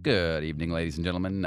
Good evening, ladies and gentlemen.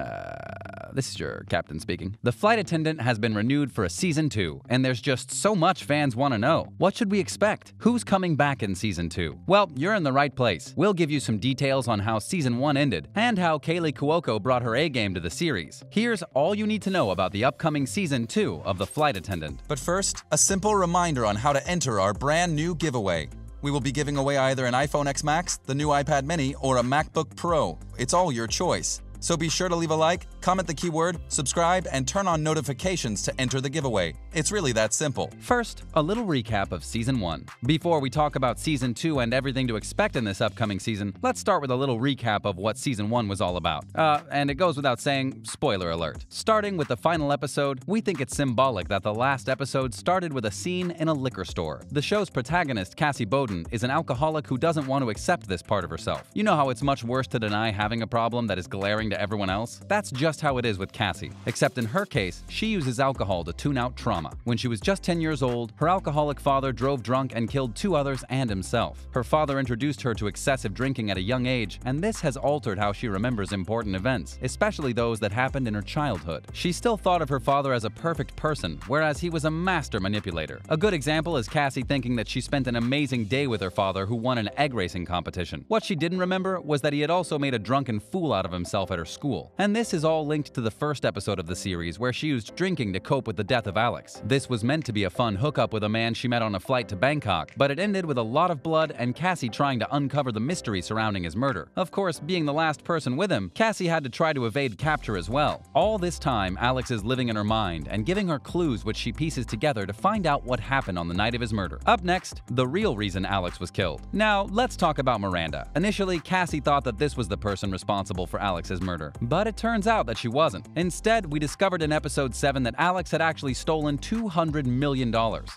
This is your captain speaking. The Flight Attendant has been renewed for a Season 2, and there's just so much fans want to know. What should we expect? Who's coming back in Season 2? Well, you're in the right place. We'll give you some details on how Season 1 ended, and how Kaley Cuoco brought her A-game to the series. Here's all you need to know about the upcoming Season 2 of The Flight Attendant. But first, a simple reminder on how to enter our brand new giveaway. We will be giving away either an iPhone X Max, the new iPad mini, or a MacBook Pro. It's all your choice. So be sure to leave a like, comment the keyword, subscribe, and turn on notifications to enter the giveaway. It's really that simple. First, a little recap of Season 1. Before we talk about Season 2 and everything to expect in this upcoming season, let's start with a little recap of what Season 1 was all about. And it goes without saying, spoiler alert. Starting with the final episode, we think it's symbolic that the last episode started with a scene in a liquor store. The show's protagonist, Cassie Bowden, is an alcoholic who doesn't want to accept this part of herself. You know how it's much worse to deny having a problem that is glaring to everyone else? That's just how it is with Cassie. Except in her case, she uses alcohol to tune out trauma. When she was just 10 years old, her alcoholic father drove drunk and killed 2 others and himself. Her father introduced her to excessive drinking at a young age, and this has altered how she remembers important events, especially those that happened in her childhood. She still thought of her father as a perfect person, whereas he was a master manipulator. A good example is Cassie thinking that she spent an amazing day with her father who won an egg racing competition. What she didn't remember was that he had also made a drunken fool out of himself at her school. And this is all linked to the first episode of the series, where she used drinking to cope with the death of Alex. This was meant to be a fun hookup with a man she met on a flight to Bangkok, but it ended with a lot of blood and Cassie trying to uncover the mystery surrounding his murder. Of course, being the last person with him, Cassie had to try to evade capture as well. All this time, Alex is living in her mind and giving her clues which she pieces together to find out what happened on the night of his murder. Up next, the real reason Alex was killed. Now, let's talk about Miranda. Initially, Cassie thought that this was the person responsible for Alex's murder, but it turns out that she wasn't. Instead, we discovered in episode 7 that Alex had actually stolen $200 million.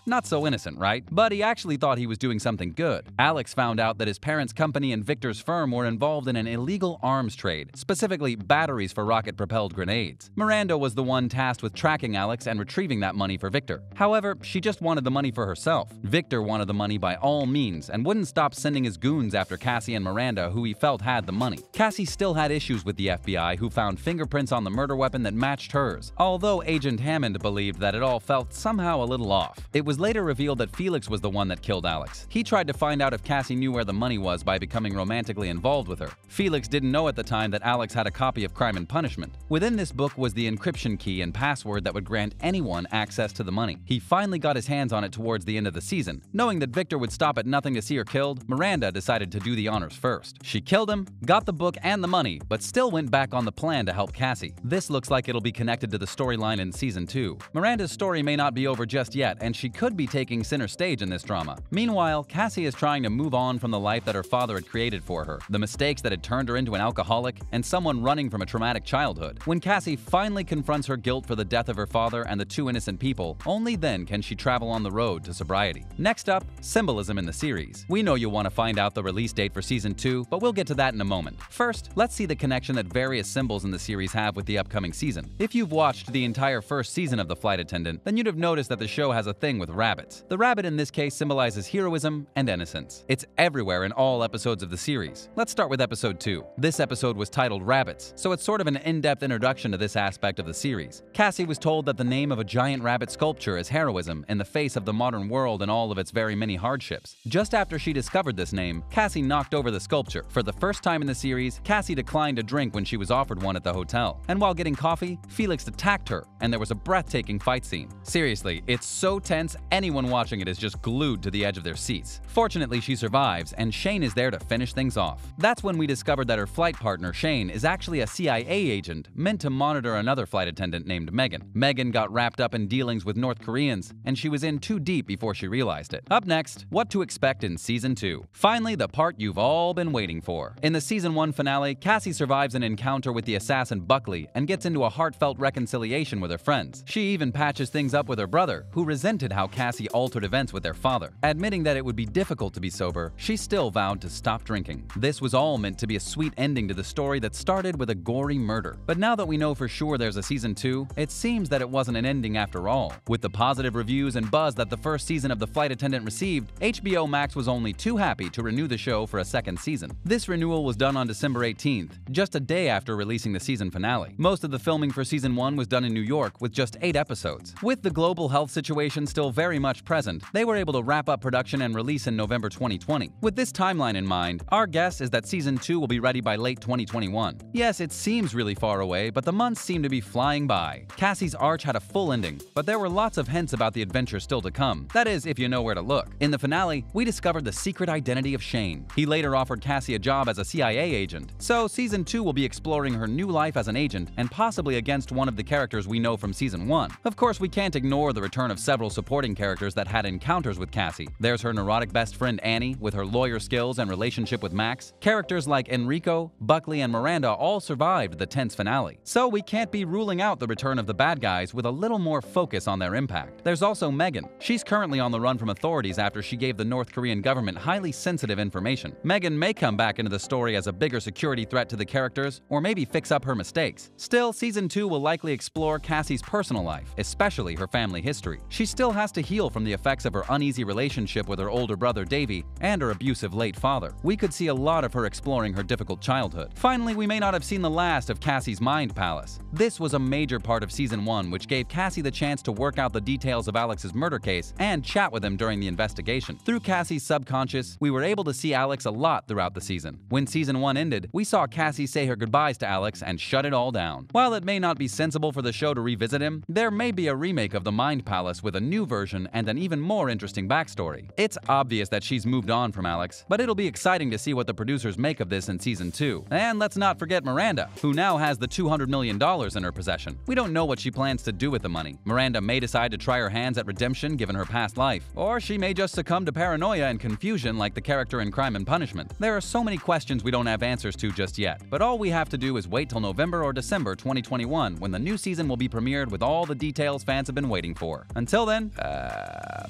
Not so innocent, right? But he actually thought he was doing something good. Alex found out that his parents' company and Victor's firm were involved in an illegal arms trade, specifically batteries for rocket-propelled grenades. Miranda was the one tasked with tracking Alex and retrieving that money for Victor. However, she just wanted the money for herself. Victor wanted the money by all means and wouldn't stop sending his goons after Cassie and Miranda, who he felt had the money. Cassie still had issues with the FBI, who found fingerprints on the murder weapon that matched hers, although Agent Hammond believed that it all felt somehow a little off. It was later revealed that Felix was the one that killed Alex. He tried to find out if Cassie knew where the money was by becoming romantically involved with her. Felix didn't know at the time that Alex had a copy of Crime and Punishment. Within this book was the encryption key and password that would grant anyone access to the money. He finally got his hands on it towards the end of the season. Knowing that Victor would stop at nothing to see her killed, Miranda decided to do the honors first. She killed him, got the book and the money, but still went back on the plan to help Cassie. This looks like it'll be connected to the storyline in Season 2. Miranda's story may not be over just yet, and she could be taking center stage in this drama. Meanwhile, Cassie is trying to move on from the life that her father had created for her, the mistakes that had turned her into an alcoholic, and someone running from a traumatic childhood. When Cassie finally confronts her guilt for the death of her father and the 2 innocent people, only then can she travel on the road to sobriety. Next up, symbolism in the series. We know you'll want to find out the release date for Season 2, but we'll get to that in a moment. First, let's see the connection that various symbols in the series have with the upcoming season. If you've watched the entire first season of The Flight Attendant, then you'd have noticed that the show has a thing with rabbits. The rabbit in this case symbolizes heroism and innocence. It's everywhere in all episodes of the series. Let's start with episode 2. This episode was titled Rabbits, so it's sort of an in-depth introduction to this aspect of the series. Cassie was told that the name of a giant rabbit sculpture is heroism in the face of the modern world and all of its very many hardships. Just after she discovered this name, Cassie knocked over the sculpture. For the first time in the series, Cassie declined a drink when she was offered one at the hotel. And while getting coffee, Felix attacked her, and there was a breathtaking fight scene. Seriously, it's so tense, anyone watching it is just glued to the edge of their seats. Fortunately, she survives, and Shane is there to finish things off. That's when we discovered that her flight partner, Shane, is actually a CIA agent meant to monitor another flight attendant named Megan. Megan got wrapped up in dealings with North Koreans, and she was in too deep before she realized it. Up next, what to expect in Season 2. Finally, the part you've all been waiting for. In the Season 1 finale, Cassie survives an encounter with the assassin Buckley and gets into a heartfelt reconciliation with her friends. She even patches things up with her brother, who resented how Cassie altered events with their father. Admitting that it would be difficult to be sober, she still vowed to stop drinking. This was all meant to be a sweet ending to the story that started with a gory murder. But now that we know for sure there's a Season 2, it seems that it wasn't an ending after all. With the positive reviews and buzz that the first season of The Flight Attendant received, HBO Max was only too happy to renew the show for a second season. This renewal was done on December 18th, just a day day after releasing the season finale. Most of the filming for Season 1 was done in New York with just 8 episodes. With the global health situation still very much present, they were able to wrap up production and release in November 2020. With this timeline in mind, our guess is that Season 2 will be ready by late 2021. Yes, it seems really far away, but the months seem to be flying by. Cassie's arc had a full ending, but there were lots of hints about the adventure still to come. That is, if you know where to look. In the finale, we discovered the secret identity of Shane. He later offered Cassie a job as a CIA agent, so Season 2 will be exploring her new life as an agent and possibly against one of the characters we know from Season 1. Of course, we can't ignore the return of several supporting characters that had encounters with Cassie. There's her neurotic best friend Annie, with her lawyer skills and relationship with Max. Characters like Enrico, Buckley, and Miranda all survived the tense finale. So we can't be ruling out the return of the bad guys with a little more focus on their impact. There's also Megan. She's currently on the run from authorities after she gave the North Korean government highly sensitive information. Megan may come back into the story as a bigger security threat to the characters, or maybe fix up her mistakes. Still, Season 2 will likely explore Cassie's personal life, especially her family history. She still has to heal from the effects of her uneasy relationship with her older brother Davey and her abusive late father. We could see a lot of her exploring her difficult childhood. Finally, we may not have seen the last of Cassie's Mind Palace. This was a major part of Season 1, which gave Cassie the chance to work out the details of Alex's murder case and chat with him during the investigation. Through Cassie's subconscious, we were able to see Alex a lot throughout the season. When Season 1 ended, we saw Cassie say her goodbyes to Alex and shut it all down. While it may not be sensible for the show to revisit him, there may be a remake of the Mind Palace with a new version and an even more interesting backstory. It's obvious that she's moved on from Alex, but it'll be exciting to see what the producers make of this in Season 2. And let's not forget Miranda, who now has the $200 million in her possession. We don't know what she plans to do with the money. Miranda may decide to try her hands at redemption given her past life, or she may just succumb to paranoia and confusion like the character in Crime and Punishment. There are so many questions we don't have answers to just yet, but all we have to do is wait till November or December 2021 when the new season will be premiered with all the details fans have been waiting for. Until then,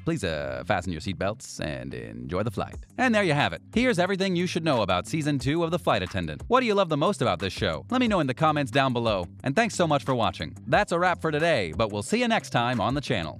please fasten your seatbelts and enjoy the flight. And there you have it. Here's everything you should know about Season 2 of The Flight Attendant. What do you love the most about this show? Let me know in the comments down below. And thanks so much for watching. That's a wrap for today, but we'll see you next time on the channel.